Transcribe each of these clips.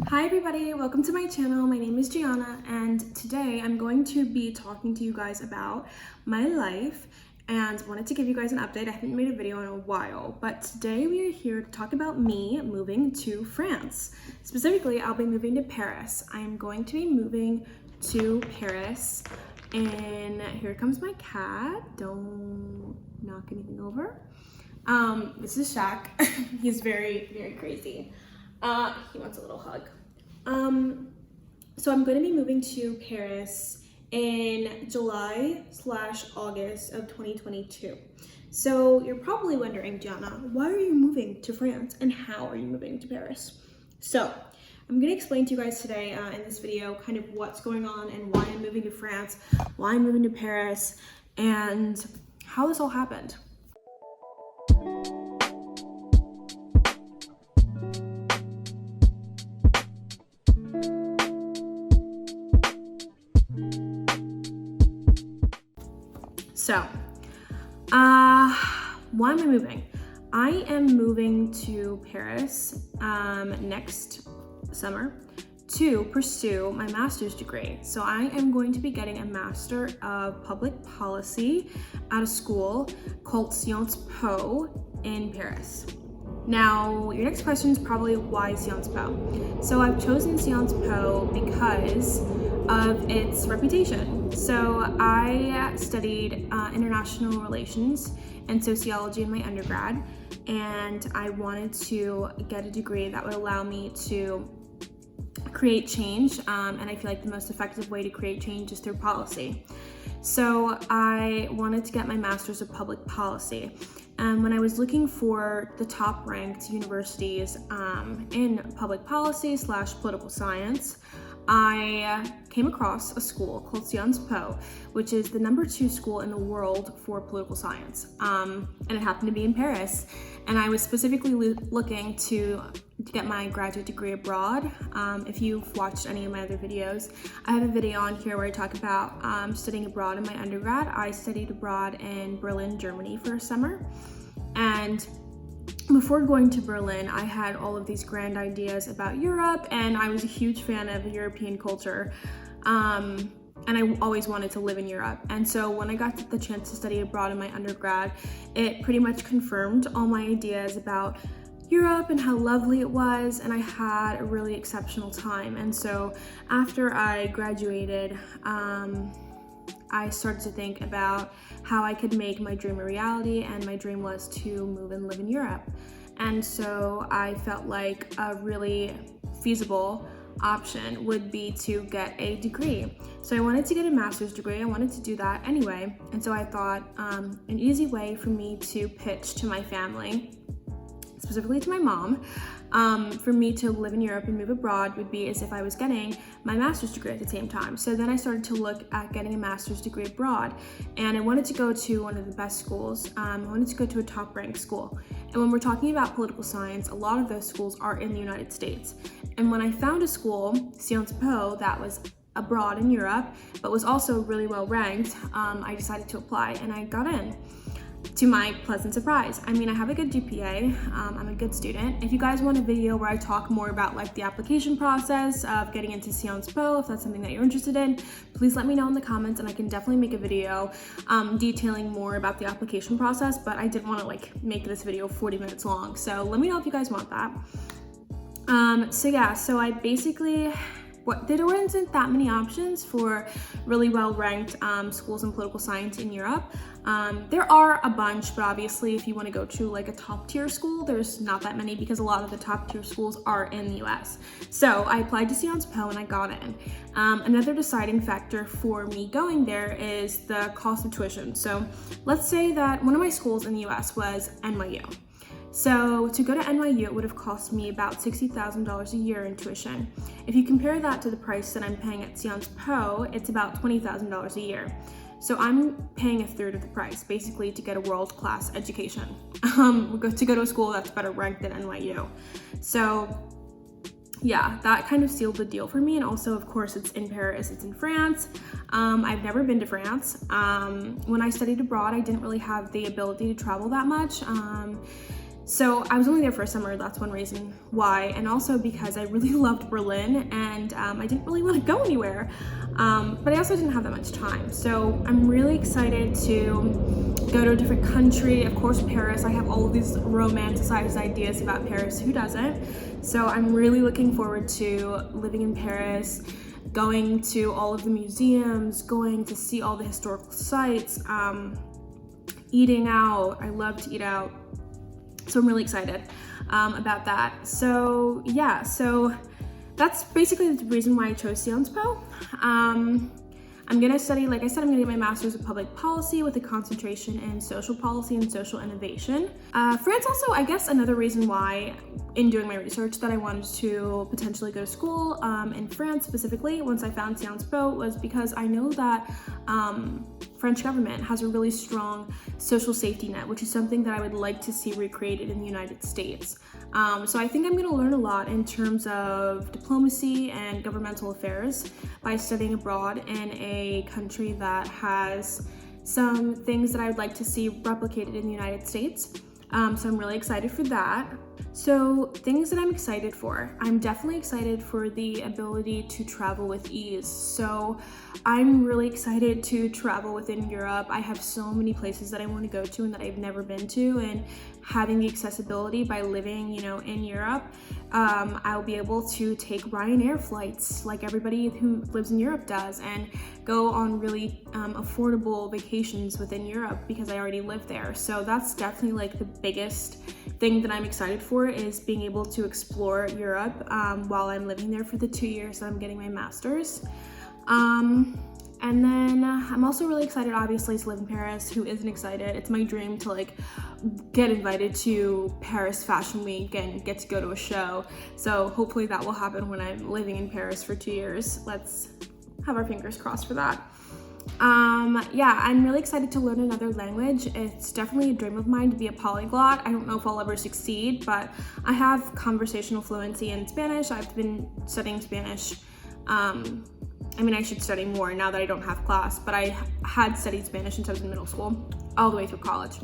Hi everybody, welcome to my channel. My name is Gianna and today I'm going to be talking to you guys about my life and wanted to give you guys an update. I haven't made a video in a while, but today we are here to talk about me moving to France. Specifically, I'll be moving to Paris. I'm going to be moving to Paris and here comes my cat. Don't knock anything over. This is Shaq. He's very, very crazy. He wants a little hug. So I'm going to be moving to Paris in July/August of 2022. So you're probably wondering, Gianna, why are you moving to France and how are you moving to Paris? So I'm going to explain to you guys today in this video kind of what's going on and why I'm moving to France, why I'm moving to Paris, and how this all happened. So, why am I moving? I am moving to Paris next summer to pursue my master's degree. So I am going to be getting a Master of Public Policy at a school called SciencesPo in Paris. Now, your next question is probably why SciencesPo? So I've chosen SciencesPo because of its reputation. So I studied international relations and sociology in my undergrad, and I wanted to get a degree that would allow me to create change, and I feel like the most effective way to create change is through policy. So I wanted to get my Master's of Public Policy. And when I was looking for the top ranked universities in public policy / political science, I came across a school called SciencesPo, which is the #2 school in the world for political science. And it happened to be in Paris. And I was specifically looking to get my graduate degree abroad. If you've watched any of my other videos, I have a video on here where I talk about studying abroad in my undergrad. I studied abroad in Berlin, Germany for a summer. And before going to Berlin, I had all of these grand ideas about Europe, and I was a huge fan of European culture. And I always wanted to live in Europe. And so when I got the chance to study abroad in my undergrad, it pretty much confirmed all my ideas about Europe and how lovely it was, and I had a really exceptional time. And so after I graduated, I started to think about how I could make my dream a reality, and my dream was to move and live in Europe. And so I felt like a really feasible option would be to get a degree. So I wanted to get a master's degree. I wanted to do that anyway. And so I thought an easy way for me to pitch to my family, specifically to my mom, for me to live in Europe and move abroad would be as if I was getting my master's degree at the same time. So then I started to look at getting a master's degree abroad, and I wanted to go to one of the best schools. I wanted to go to a top-ranked school. And when we're talking about political science, a lot of those schools are in the United States. And when I found a school, SciencesPo, that was abroad in Europe, but was also really well ranked, I decided to apply and I got in. To my pleasant surprise. I mean, I have a good GPA, I'm a good student. If you guys want a video where I talk more about like the application process of getting into SciencesPo, if that's something that you're interested in, please let me know in the comments and I can definitely make a video detailing more about the application process, but I didn't want to like make this video 40 minutes long. So let me know if you guys want that. So I basically, there weren't that many options for really well-ranked schools in political science in Europe. There are a bunch, but obviously if you want to go to like a top-tier school, there's not that many because a lot of the top-tier schools are in the US. So I applied to SciencesPo and I got in. Another deciding factor for me going there is the cost of tuition. So let's say that one of my schools in the US was NYU. So to go to NYU, it would have cost me about $60,000 a year in tuition. If you compare that to the price that I'm paying at SciencesPo, it's about $20,000 a year. So I'm paying a third of the price, basically, to get a world-class education, to go to a school that's better ranked than NYU. So yeah, that kind of sealed the deal for me. And also, of course, it's in Paris, it's in France. I've never been to France. When I studied abroad, I didn't really have the ability to travel that much. So I was only there for a summer, that's one reason why, and also because I really loved Berlin and I didn't really want to go anywhere, but I also didn't have that much time. So I'm really excited to go to a different country. Of course, Paris. I have all of these romanticized ideas about Paris. Who doesn't? So I'm really looking forward to living in Paris, going to all of the museums, going to see all the historical sites, eating out. I love to eat out. So I'm really excited about that. So yeah, so that's basically the reason why I chose SciencesPo. I'm gonna study, like I said, I'm gonna get my master's of public policy with a concentration in social policy and social innovation. France also, I guess another reason why, in doing my research, that I wanted to potentially go to school in France specifically, once I found SciencesPo, was because I know that French government has a really strong social safety net, which is something that I would like to see recreated in the United States. So I think I'm going to learn a lot in terms of diplomacy and governmental affairs by studying abroad in a country that has some things that I would like to see replicated in the United States. So I'm really excited for that. So things that I'm excited for. I'm definitely excited for the ability to travel with ease. So I'm really excited to travel within Europe. I have so many places that I want to go to and that I've never been to, and having the accessibility by living, in Europe, I'll be able to take Ryanair flights like everybody who lives in Europe does, and go on really affordable vacations within Europe because I already live there. So that's definitely like the biggest thing that I'm excited for, is being able to explore Europe while I'm living there for the 2 years that I'm getting my master's. And then I'm also really excited, obviously, to live in Paris. Who isn't excited? It's my dream to get invited to Paris Fashion Week and get to go to a show. So hopefully that will happen when I'm living in Paris for 2 years. Let's have our fingers crossed for that. Yeah, I'm really excited to learn another language. It's definitely a dream of mine to be a polyglot. I don't know if I'll ever succeed, but I have conversational fluency in Spanish. I've been studying Spanish. I should study more now that I don't have class, but I had studied Spanish since I was in middle school, all the way through college.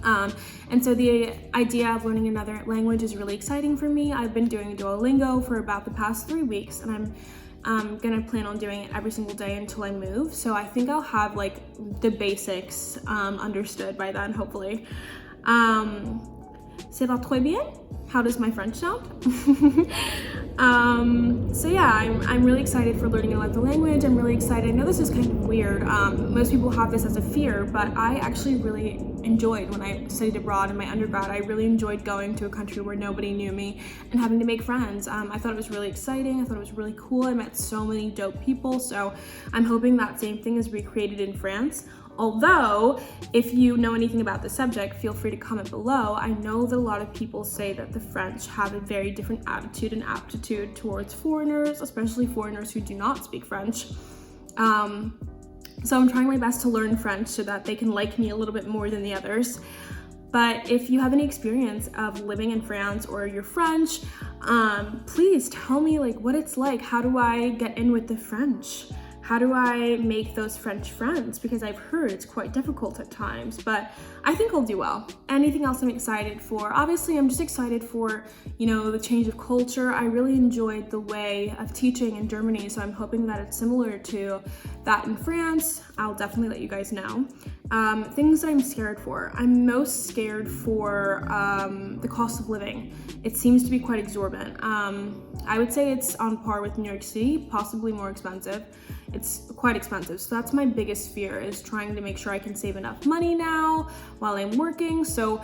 And so the idea of learning another language is really exciting for me. I've been doing Duolingo for about the past 3 weeks, and I'm gonna plan on doing it every single day until I move. So I think I'll have the basics understood by then, hopefully. Ça va très bien? How does my French sound? So yeah, I'm really excited for learning another language. I'm really excited. I know this is kind of weird. Most people have this as a fear, but I actually really enjoyed when I studied abroad in my undergrad. I really enjoyed going to a country where nobody knew me and having to make friends. I thought it was really exciting. I thought it was really cool. I met so many dope people. So I'm hoping that same thing is recreated in France. Although, if you know anything about the subject, feel free to comment below. I know that a lot of people say that the French have a very different attitude and aptitude towards foreigners, especially foreigners who do not speak French. So I'm trying my best to learn French so that they can like me a little bit more than the others. But if you have any experience of living in France or you're French, please tell me what it's like. How do I get in with the French? How do I make those French friends? Because I've heard it's quite difficult at times, but I think I'll do well. Anything else I'm excited for? Obviously, I'm just excited for, the change of culture. I really enjoyed the way of teaching in Germany, so I'm hoping that it's similar to that in France. I'll definitely let you guys know. Things that I'm scared for. I'm most scared for the cost of living. It seems to be quite exorbitant. I would say it's on par with New York City, possibly more expensive. It's quite expensive. So that's my biggest fear, is trying to make sure I can save enough money now while I'm working. So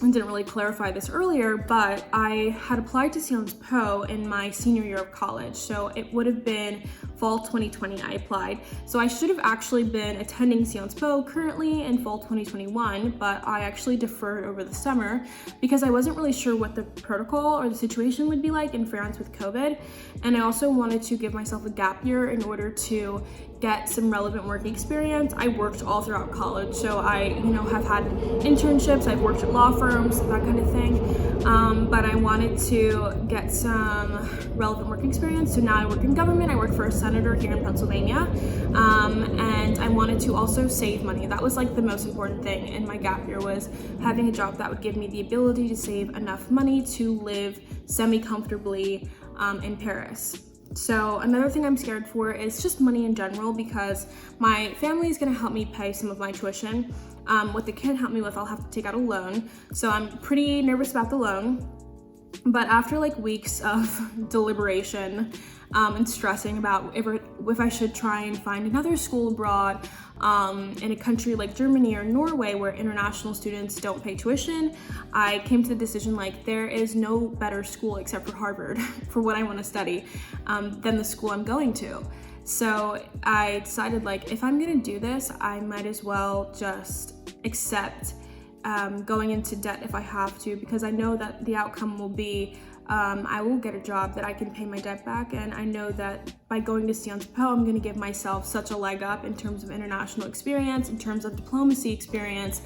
I didn't really clarify this earlier, but I had applied to SciencesPo in my senior year of college. So it would have been fall 2020 I applied. So I should have actually been attending SciencesPo currently in fall 2021, but I actually deferred over the summer because I wasn't really sure what the protocol or the situation would be like in France with COVID. And I also wanted to give myself a gap year in order to get some relevant work experience. I worked all throughout college, so I, have had internships, I've worked at law firms, that kind of thing, but I wanted to get some relevant work experience. So now I work in government. I work for a set senator here in Pennsylvania. And I wanted to also save money. That was like the most important thing in my gap year, was having a job that would give me the ability to save enough money to live semi-comfortably in Paris. So another thing I'm scared for is just money in general, because my family is going to help me pay some of my tuition. What they can't help me with, I'll have to take out a loan. So I'm pretty nervous about the loan. But after like weeks of deliberation and stressing about if I should try and find another school abroad in a country like Germany or Norway where international students don't pay tuition, I came to the decision like there is no better school except for Harvard for what I want to study than the school I'm going to. So I decided like if I'm gonna do this, I might as well just accept going into debt if I have to, because I know that the outcome will be I will get a job that I can pay my debt back, and I know that by going to SciencesPo, I'm going to give myself such a leg up in terms of international experience, in terms of diplomacy experience,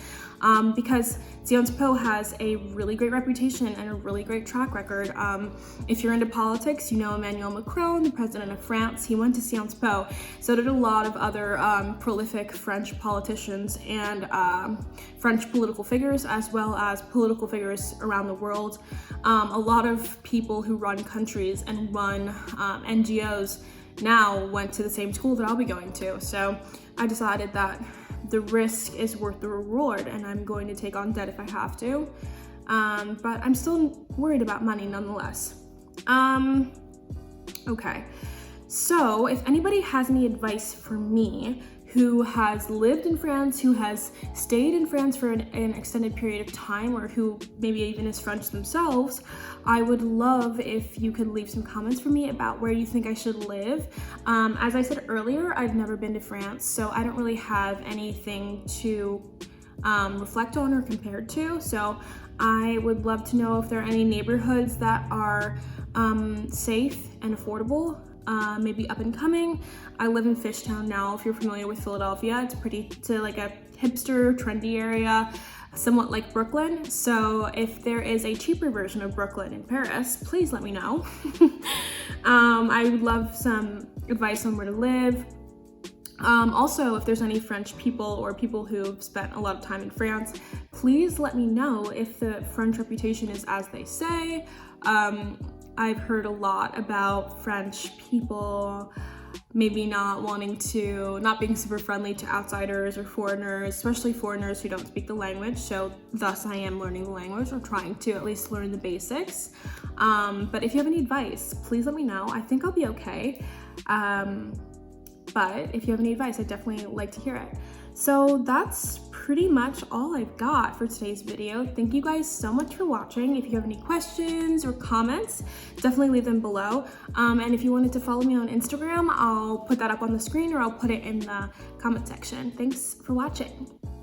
because SciencesPo has a really great reputation and a really great track record. If you're into politics, you know Emmanuel Macron, the president of France, he went to SciencesPo. So did a lot of other prolific French politicians and French political figures, as well as political figures around the world. A lot of people who run countries and run NGOs now went to the same school that I'll be going to. So I decided that the risk is worth the reward, and I'm going to take on debt if I have to. But I'm still worried about money nonetheless. Okay, so if anybody has any advice for me who has lived in France, who has stayed in France for an extended period of time, or who maybe even is French themselves, I would love if you could leave some comments for me about where you think I should live. As I said earlier, I've never been to France, so I don't really have anything to reflect on or compare to. So I would love to know if there are any neighborhoods that are safe and affordable, maybe up and coming. I live in Fishtown now, if you're familiar with Philadelphia. It's like a hipster, trendy area, somewhat like Brooklyn. So if there is a cheaper version of Brooklyn in Paris, please let me know. I would love some advice on where to live. Also, if there's any French people or people who've spent a lot of time in France, please let me know if the French reputation is as they say. I've heard a lot about French people maybe not being super friendly to outsiders or foreigners, especially foreigners who don't speak the language. So thus I am learning the language, or trying to at least learn the basics. But if you have any advice, please let me know. I think I'll be okay. But if you have any advice, I'd definitely like to hear it. So that's pretty much all I've got for today's video. Thank you guys so much for watching. If you have any questions or comments, definitely leave them below. And if you wanted to follow me on Instagram, I'll put that up on the screen, or I'll put it in the comment section. Thanks for watching.